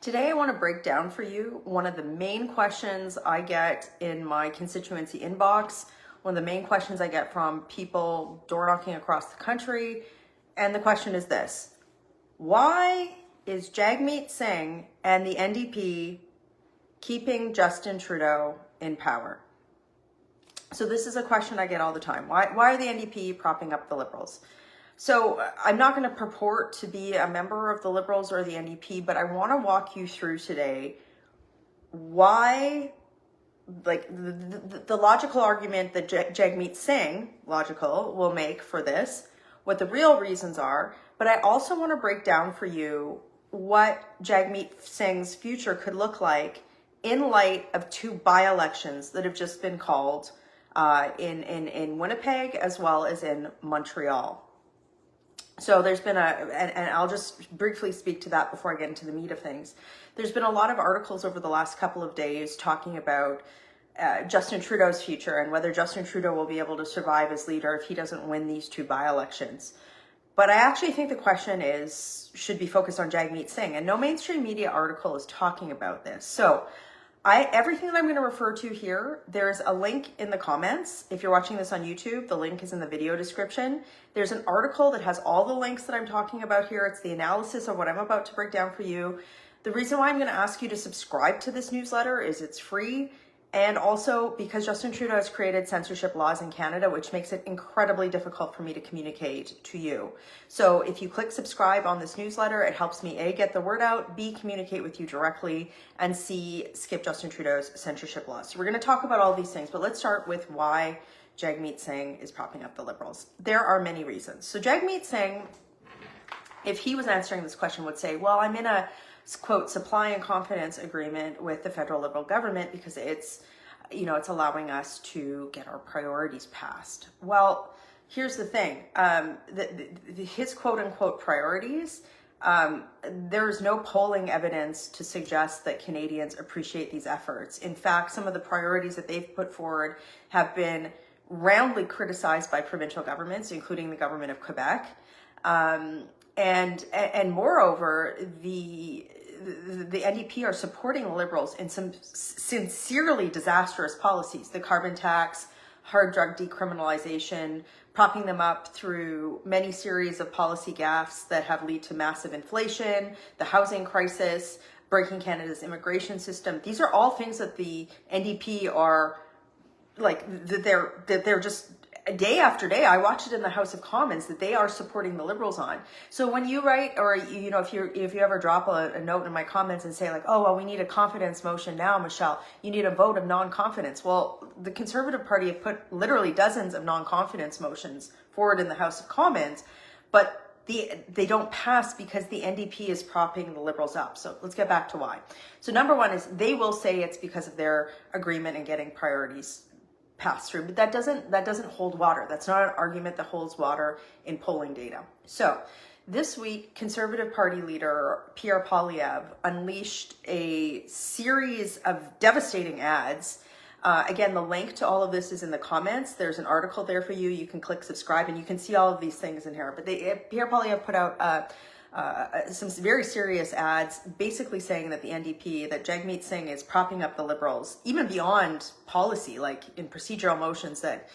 Today I want to break down for you one of the main questions I get in my constituency inbox, one of the main questions I get from people door knocking across the country. And the question is this: why is Jagmeet Singh and the NDP keeping Justin Trudeau in power? So this is a question I get all the time. Why are the NDP propping up the Liberals? So I'm not going to purport to be a member of the Liberals or the NDP, but I want to walk you through today why, like the logical argument that Jagmeet Singh, will make for this, what the real reasons are, but I also want to break down for you what Jagmeet Singh's future could look like in light of two by-elections that have just been called in Winnipeg as well as in Montreal. So there's been and I'll just briefly speak to that before I get into the meat of things. There's been a lot of articles over the last couple of days talking about Justin Trudeau's future and whether Justin Trudeau will be able to survive as leader if he doesn't win these two by-elections. But I actually think the question should be focused on Jagmeet Singh, and no mainstream media article is talking about this. So everything that I'm going to refer to here, there's a link in the comments. If you're watching this on YouTube, the link is in the video description. There's an article that has all the links that I'm talking about here. It's the analysis of what I'm about to break down for you. The reason why I'm going to ask you to subscribe to this newsletter is it's free. And also because Justin Trudeau has created censorship laws in Canada, which makes it incredibly difficult for me to communicate to you. So if you click subscribe on this newsletter, it helps me A, get the word out, B, communicate with you directly, and C, skip Justin Trudeau's censorship laws. So we're going to talk about all these things, but let's start with why Jagmeet Singh is propping up the Liberals. There are many reasons. So Jagmeet Singh, if he was answering this question, would say, well, I'm in a quote, supply and confidence agreement with the federal Liberal government because it's allowing us to get our priorities passed. Well, here's the thing. His quote unquote priorities, there's no polling evidence to suggest that Canadians appreciate these efforts. In fact, some of the priorities that they've put forward have been roundly criticized by provincial governments, including the government of Quebec. And moreover, the NDP are supporting the Liberals in some sincerely disastrous policies, the carbon tax, hard drug decriminalization, propping them up through many series of policy gaffes that have led to massive inflation, the housing crisis, breaking Canada's immigration system. These are all things that the NDP are they're just day after day. I watch it in the House of Commons that they are supporting the Liberals on. So when you write, or if you ever drop a note in my comments and say like, oh well, we need a confidence motion now, Michelle, you need a vote of non-confidence. Well, the Conservative Party have put literally dozens of non-confidence motions forward in the House of Commons, but they don't pass because the NDP is propping the Liberals up. So let's get back to why. So number one is they will say it's because of their agreement and getting priorities passed through, but that doesn't hold water. That's not an argument that holds water in polling data. So this week, Conservative Party leader Pierre Poilievre unleashed a series of devastating ads. Again, the link to all of this is in the comments. There's an article there for you. You can click subscribe and you can see all of these things in here. But Pierre Poilievre put out some very serious ads basically saying that the NDP, that Jagmeet Singh is propping up the Liberals, even beyond policy, like in procedural motions that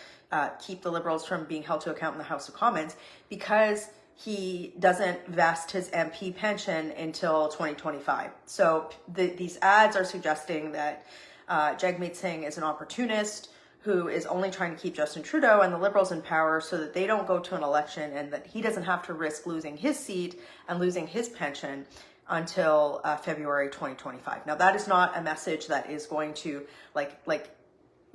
keep the Liberals from being held to account in the House of Commons, because he doesn't vest his MP pension until 2025. So these ads are suggesting that Jagmeet Singh is an opportunist who is only trying to keep Justin Trudeau and the Liberals in power so that they don't go to an election and that he doesn't have to risk losing his seat and losing his pension until February 2025. Now, that is not a message that is going to, like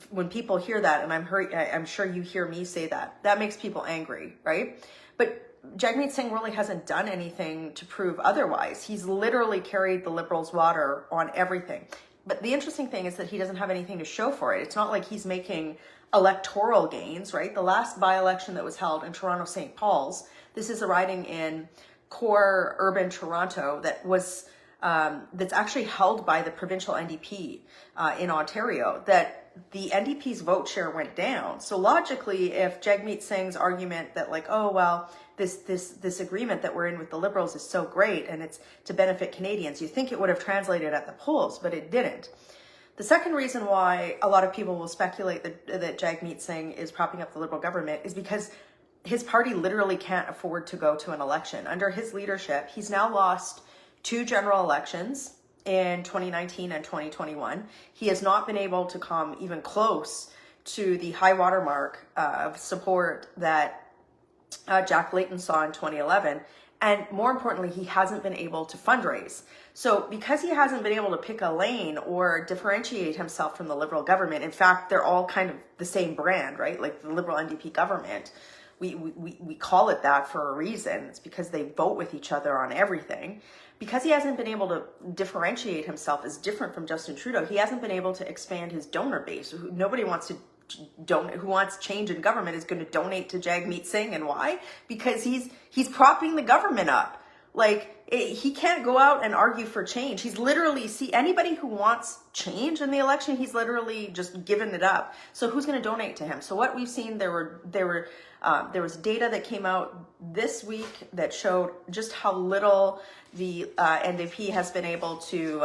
when people hear that, and I'm sure you hear me say that, that makes people angry, right? But Jagmeet Singh really hasn't done anything to prove otherwise. He's literally carried the Liberals' water on everything. But the interesting thing is that he doesn't have anything to show for it. It's not like he's making electoral gains, right? The last by-election that was held in Toronto St. Paul's, this is a riding in core urban Toronto that was that's actually held by the provincial NDP in Ontario, that the NDP's vote share went down. So logically, if Jagmeet Singh's argument that like, oh, well, this agreement that we're in with the Liberals is so great and it's to benefit Canadians, you think it would have translated at the polls, but it didn't. The second reason why a lot of people will speculate that Jagmeet Singh is propping up the Liberal government is because his party literally can't afford to go to an election. Under his leadership, he's now lost 2 general elections in 2019 and 2021. He has not been able to come even close to the high watermark of support that Jack Layton saw in 2011. And more importantly, he hasn't been able to fundraise. So because he hasn't been able to pick a lane or differentiate himself from the Liberal government, in fact, they're all kind of the same brand, right? Like the Liberal NDP government, we call it that for a reason. It's because they vote with each other on everything. Because he hasn't been able to differentiate himself as different from Justin Trudeau, he hasn't been able to expand his donor base. Nobody wants to donate, who wants change in government is going to donate to Jagmeet Singh. And why? Because he's propping the government up. Like, he can't go out and argue for change. He's literally, see, anybody who wants change in the election, he's literally just given it up. So who's going to donate to him? So what we've seen, there was data that came out this week that showed just how little the NDP has been able to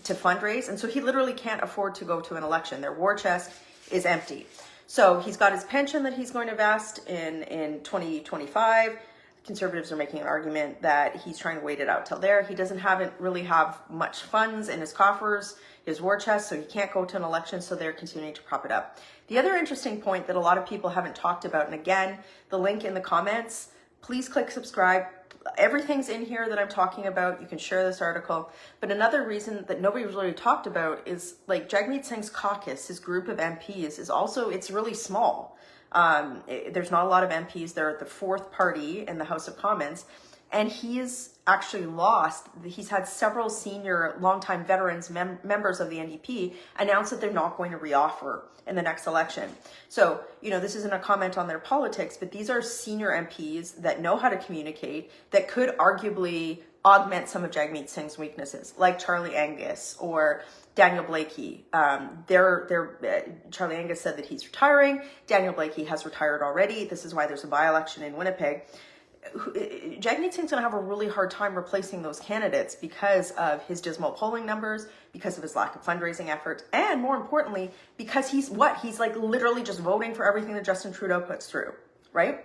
fundraise. And so he literally can't afford to go to an election. Their war chest is empty. So he's got his pension that he's going to vest in 2025. Conservatives are making an argument that he's trying to wait it out till there. He doesn't really have much funds in his coffers, his war chest, so he can't go to an election, so they're continuing to prop it up. The other interesting point that a lot of people haven't talked about, and again, the link in the comments, please click subscribe. Everything's in here that I'm talking about. You can share this article. But another reason that nobody's really talked about is like Jagmeet Singh's caucus, his group of MPs is also, it's really small. There's not a lot of MPs. They're the 4th party in the House of Commons. And he's actually lost. He's had several senior, longtime veterans, members of the NDP announce that they're not going to reoffer in the next election. So, this isn't a comment on their politics, but these are senior MPs that know how to communicate, that could arguably augment some of Jagmeet Singh's weaknesses, like Charlie Angus or Daniel Blakey. Charlie Angus said that he's retiring. Daniel Blakey has retired already. This is why there's a by-election in Winnipeg. Jagmeet Singh's going to have a really hard time replacing those candidates because of his dismal polling numbers, because of his lack of fundraising effort, and more importantly, because he's like literally just voting for everything that Justin Trudeau puts through, right?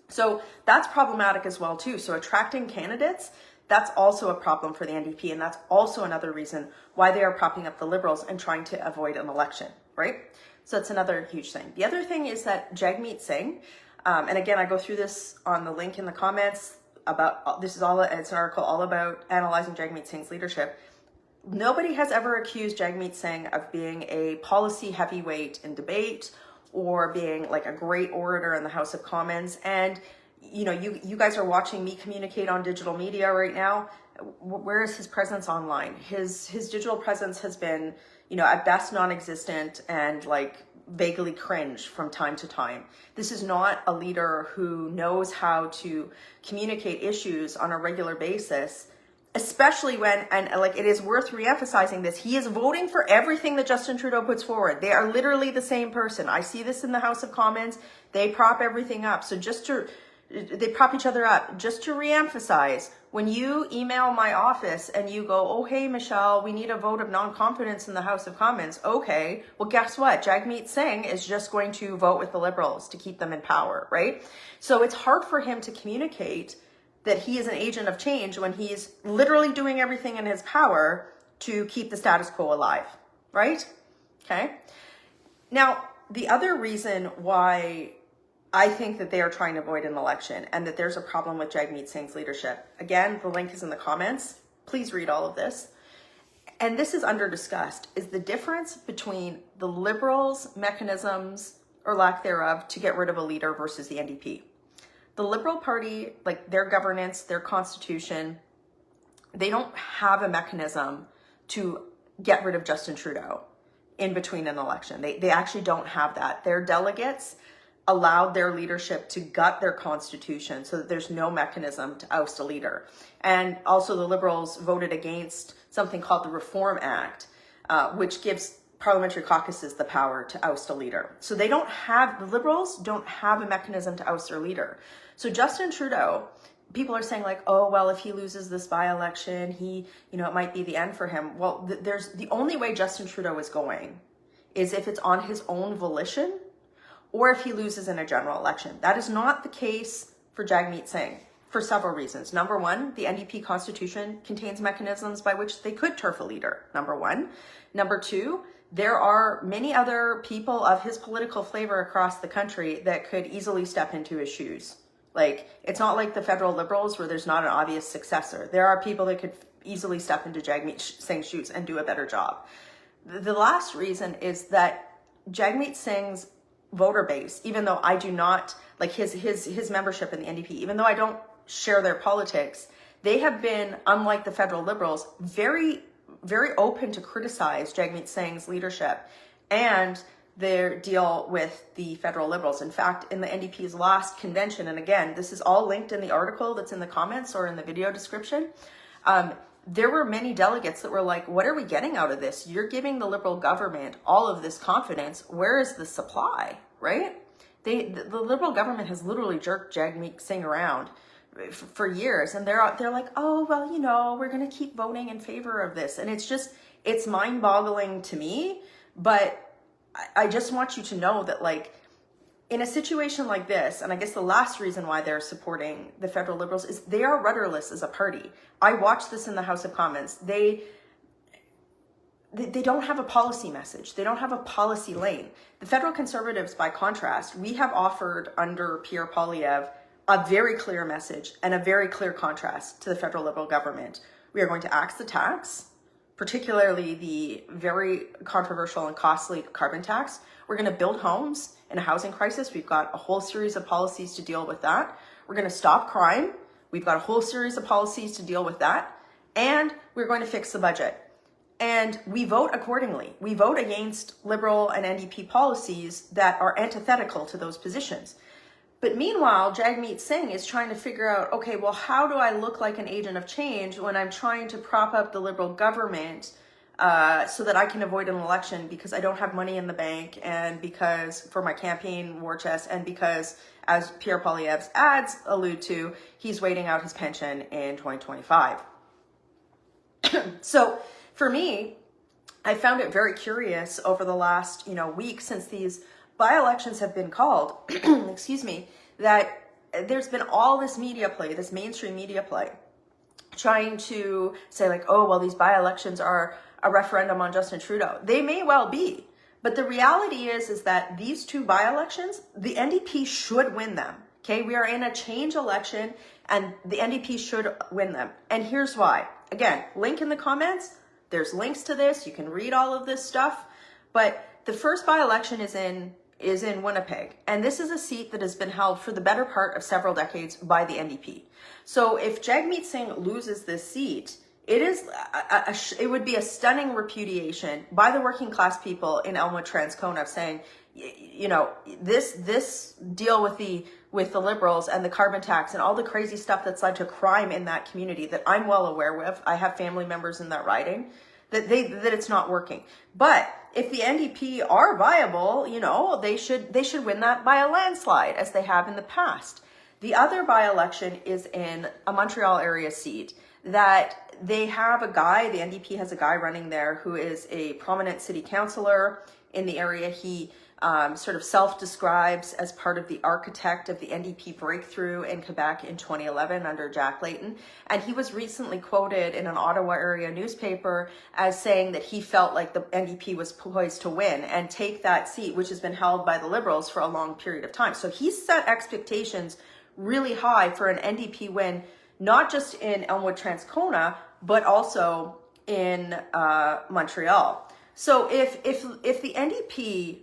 So that's problematic as well too. So attracting candidates, that's also a problem for the NDP, and that's also another reason why they are propping up the Liberals and trying to avoid an election, right? So that's another huge thing. The other thing is that Jagmeet Singh, and again, I go through this on the link in the comments about, it's an article all about analyzing Jagmeet Singh's leadership. Nobody has ever accused Jagmeet Singh of being a policy heavyweight in debate or being like a great orator in the House of Commons. And, you guys are watching me communicate on digital media right now. Where is his presence online? His digital presence has been, at best non-existent and like vaguely cringe from time to time. This is not a leader who knows how to communicate issues on a regular basis, especially when, and like it is worth re-emphasizing this, he is voting for everything that Justin Trudeau puts forward. They are literally the same person. I see this in the House of Commons. They prop everything up. So they prop each other up. Just to re-emphasize, when you email my office and you go, oh, hey, Michelle, we need a vote of non-confidence in the House of Commons. Okay, well, guess what? Jagmeet Singh is just going to vote with the Liberals to keep them in power, right? So it's hard for him to communicate that he is an agent of change when he's literally doing everything in his power to keep the status quo alive, right? Okay. Now, the other reason why I think that they are trying to avoid an election and that there's a problem with Jagmeet Singh's leadership. Again, the link is in the comments. Please read all of this. And this is under discussed, is the difference between the Liberals' mechanisms or lack thereof to get rid of a leader versus the NDP. The Liberal Party, like their governance, their constitution, they don't have a mechanism to get rid of Justin Trudeau in between an election. They actually don't have that. Their delegates allowed their leadership to gut their constitution so that there's no mechanism to oust a leader. And also the Liberals voted against something called the Reform Act, which gives parliamentary caucuses the power to oust a leader. So the Liberals don't have a mechanism to oust their leader. So Justin Trudeau, people are saying like, oh, well, if he loses this by-election, it might be the end for him. Well, there's the only way Justin Trudeau is going is if it's on his own volition or if he loses in a general election. That is not the case for Jagmeet Singh for several reasons. Number one, the NDP constitution contains mechanisms by which they could turf a leader, number one. Number two, there are many other people of his political flavor across the country that could easily step into his shoes. Like, it's not like the federal Liberals where there's not an obvious successor. There are people that could easily step into Jagmeet Singh's shoes and do a better job. The last reason is that Jagmeet Singh's voter base, even though I do not, like his membership in the NDP, even though I don't share their politics, they have been, unlike the federal Liberals, very, very open to criticize Jagmeet Singh's leadership and their deal with the federal Liberals. In fact, in the NDP's last convention, and again, this is all linked in the article that's in the comments or in the video description, there were many delegates that were like, what are we getting out of this? You're giving the Liberal government all of this confidence. Where is the supply, right? The Liberal government has literally jerked Jagmeet Singh around for years. And they're like, oh, well, we're going to keep voting in favor of this. And it's mind-boggling to me. But I just want you to know that, like, in a situation like this, and I guess the last reason why they're supporting the federal Liberals is they are rudderless as a party. I watched this in the House of Commons. They don't have a policy message. They don't have a policy lane. The federal Conservatives, by contrast, we have offered under Pierre Poilievre a very clear message and a very clear contrast to the federal Liberal government. We are going to axe the tax, particularly the very controversial and costly carbon tax. We're going to build homes in a housing crisis. We've got a whole series of policies to deal with that. We're going to stop crime. We've got a whole series of policies to deal with that. And we're going to fix the budget. And we vote accordingly. We vote against Liberal and NDP policies that are antithetical to those positions. But meanwhile, Jagmeet Singh is trying to figure out, okay, well, how do I look like an agent of change when I'm trying to prop up the Liberal government so that I can avoid an election because I don't have money in the bank and because for my campaign war chest and because, as Pierre Poilievre's ads allude to, he's waiting out his pension in 2025. So for me, I found it very curious over the last, week since these by-elections have been called, excuse me, that there's been all this media play, this mainstream media play, trying to say like, oh, well, these by-elections are a referendum on Justin Trudeau. They may well be, but the reality is that these two by-elections, the NDP should win them, okay? We are in a change election and the NDP should win them. And here's why. Again, link in the comments. There's links to this. You can read all of this stuff. But the first by-election is in Winnipeg. And this is a seat that has been held for the better part of several decades by the NDP. So if Jagmeet Singh loses this seat, it would be a stunning repudiation by the working class people in Elmwood Transcona saying, this deal with the Liberals and the carbon tax and all the crazy stuff that's led to crime in that community that I'm well aware of. I have family members in that riding that it's not working. But if the NDP are viable, they should win that by a landslide as they have in the past. The other by-election is in a Montreal area seat that they have the NDP has a guy running there who is a prominent city councillor in the area. He sort of self-describes as part of the architect of the NDP breakthrough in Quebec in 2011 under Jack Layton. And he was recently quoted in an Ottawa area newspaper as saying that he felt like the NDP was poised to win and take that seat, which has been held by the Liberals for a long period of time. So he set expectations really high for an NDP win, not just in Elmwood Transcona, but also in Montreal. So if the NDP,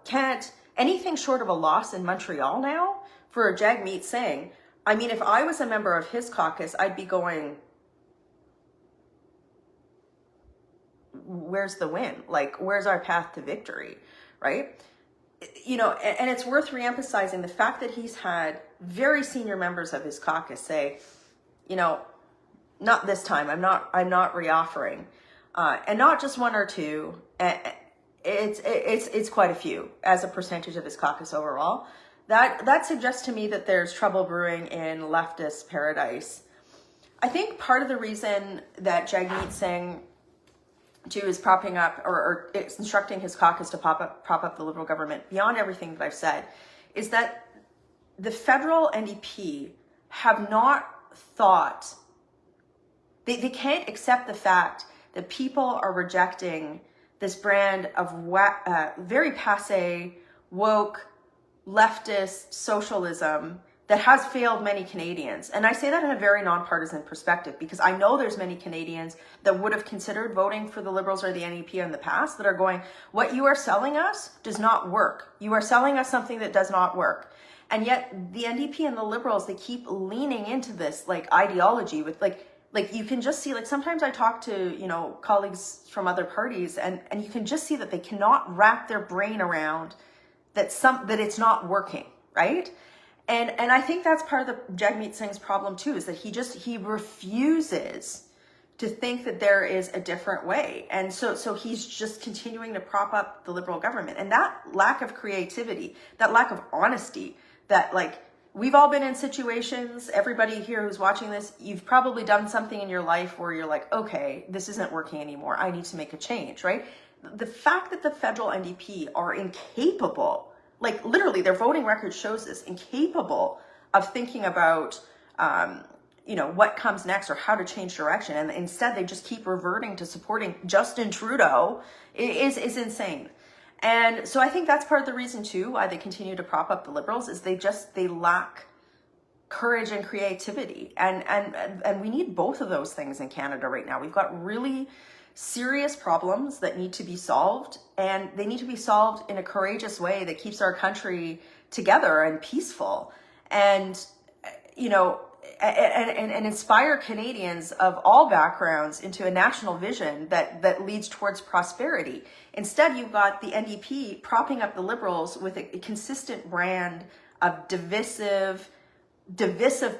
can't anything short of a loss in Montreal now for Jagmeet Singh, I mean, if I was a member of his caucus, I'd be going, where's the win? Like, where's our path to victory, right? And it's worth reemphasizing the fact that he's had very senior members of his caucus say, not this time. I'm not reoffering, and not just one or two. it's quite a few as a percentage of his caucus overall. That suggests to me that there's trouble brewing in leftist paradise. I think part of the reason that Jagmeet Singh is propping up or instructing his caucus to prop up the Liberal government, beyond everything that I've said, is that the federal NDP have not thought, they can't accept the fact that people are rejecting this brand of very passé, woke, leftist socialism that has failed many Canadians. And I say that in a very nonpartisan perspective, because I know there's many Canadians that would have considered voting for the Liberals or the NDP in the past that are going, what you are selling us does not work. You are selling us something that does not work. And yet the NDP and the Liberals, they keep leaning into this like ideology with like you can just see, like sometimes I talk to, you know, colleagues from other parties and you can just see that they cannot wrap their brain around that it's not working, right? And I think that's part of the Jagmeet Singh's problem too, is that he refuses to think that there is a different way. And so he's just continuing to prop up the Liberal government. And that lack of creativity, that lack of honesty, that like, we've all been in situations, everybody here who's watching this, you've probably done something in your life where you're like, okay, this isn't working anymore. I need to make a change, right? The fact that the federal NDP are incapable, like literally their voting record shows this, incapable of thinking about, you know, what comes next or how to change direction. And instead they just keep reverting to supporting Justin Trudeau is insane. And so I think that's part of the reason too why they continue to prop up the Liberals, is they lack courage and creativity. And we need both of those things in Canada right now. We've got really serious problems that need to be solved, and they need to be solved in a courageous way that keeps our country together and peaceful, and, you know, and inspire Canadians of all backgrounds into a national vision that leads towards prosperity. Instead, you've got the NDP propping up the Liberals with a consistent brand of divisive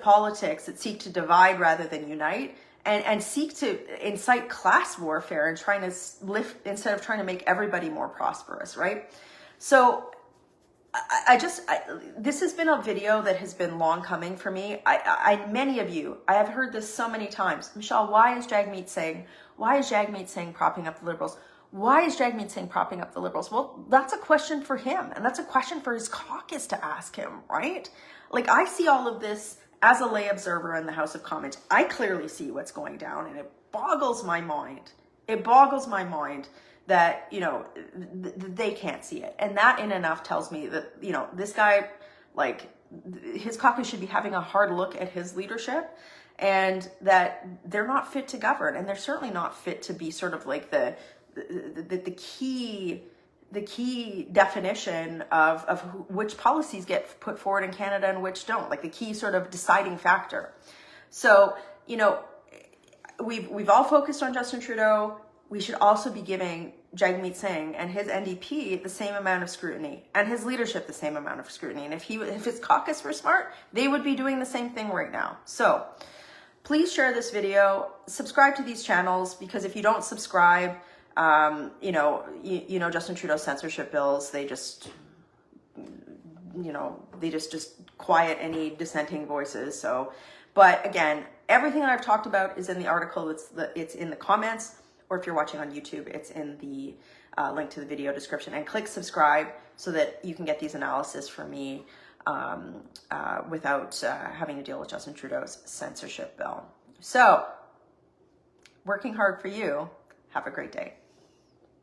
politics that seek to divide rather than unite, and seek to incite class warfare and trying to lift instead of trying to make everybody more prosperous, right? So this has been a video that has been long coming for me. Many of you, I have heard this so many times. Michelle, why is Jagmeet Singh propping up the Liberals? Why is Jagmeet Singh propping up the Liberals? Well, that's a question for him, and that's a question for his caucus to ask him, right? Like, I see all of this as a lay observer in the House of Commons. I clearly see what's going down, and it boggles my mind. It boggles my mind that, you know, they can't see it. And that in enough tells me that, you know, this guy, like, his caucus should be having a hard look at his leadership, and that they're not fit to govern, and they're certainly not fit to be sort of like the key definition of which policies get put forward in Canada and which don't, like the key sort of deciding factor. So, you know, we've all focused on Justin Trudeau. We should also be giving Jagmeet Singh and his NDP the same amount of scrutiny, and his leadership the same amount of scrutiny. And if his caucus were smart, they would be doing the same thing right now. So please share this video, subscribe to these channels, because if you don't subscribe, you know, Justin Trudeau's censorship bills, they just, you know, they just quiet any dissenting voices. So, but again, everything that I've talked about is in the article. It's in the comments, or if you're watching on YouTube, it's in the link to the video description. And click subscribe so that you can get these analysis from me without having to deal with Justin Trudeau's censorship bill. So, working hard for you. Have a great day.